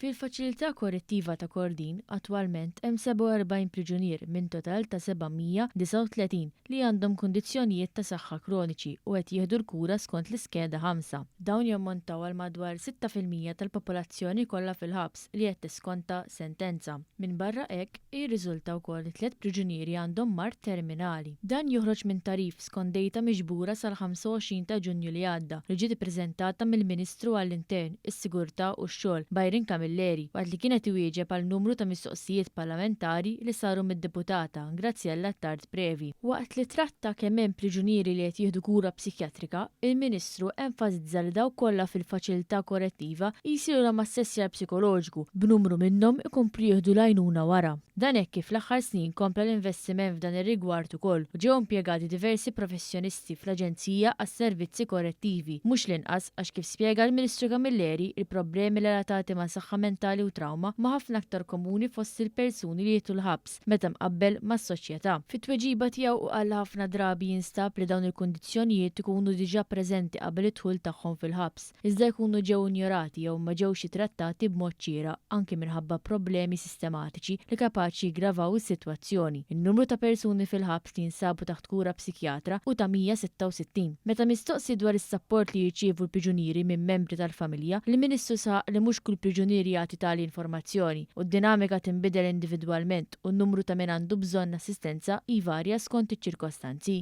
Fil-faċilità korrettiva ta' Kordin attwalment hemm 47 priġunier minn total ta' 739 li għandhom kundizzjonijiet ta' saħħa kroniċi u qed jieħdu l-kura skont l-iskeda 5. Dawn jammontaw għal madwar 6% tal-popolazzjoni kollha fil-ħabs li qed tiskonta sentenza. Minn barra hekk jirriżulta wkoll li 3 priġunieri għandhom mart terminali. Dan joħroġ minn tarif skont dejta miġbura sal-25 ta' Ġunju li għadda li ġiet ippreżentata mill-Ministru għall-Intern, is-Sigurtà u x-Xogħol Bajrin Kamilleri waqt li kienet iwieġeb għal numru ta' mistoqsijiet parlamentari li saru mid-deputata Graziella Tard Previ. Waqt li tratta kemm hemm priġunieri li qed jieħdu kura psikjatrika, il-Ministru enfasizza li dawk kollha fil-faċilità korrettiva jsiru l-assessjar psikoloġiku b'numru minnhom ikomplu jieħdu l-għajnuna wara. Dan hekk kif l-aħħar snin kompla l-investiment f'dan ir-rigward ukoll u ġew impjegati diversi professjonisti fl-Aġenzija għas-Servizzi Korrettivi, mhux l-inqas għax kif spjega l-Ministru Kamilleri il-problemi relatati ma' saħħa mentali u trauma ma' ħafna aktar komuni fost il-persuni li jietu l-ħabs meta mqabbel mas-soċjetà. Fit-tweġiba tiegħu qal ħafna drabi jinstab li dawn il-kundizzjonijiet ikunu diġà preżenti qabel id-dħul tagħhom fil-ħabs, iżda jkunu ġew injorati jew ma ġewx trattati b'mod xieraq anke minħabba problemi sistematiċi li kapaċi jiggravaw is-sitwazzjoni. In-numru ta' persuni fil-ħabs li jinsabu taħt kura psikjatra u ta' 166. Meta mistoqsi dwar is-sapport li jirċievu l-priġunieri minn membri tal-familja, il-Ministru saq li mhux kull priġunieri jagħti tali informazzjoni u d-dinamika tinbidel individwalment u n-numru ta' min għandu bżonn assistenza jvarja skont iċ-ċirkostanzi.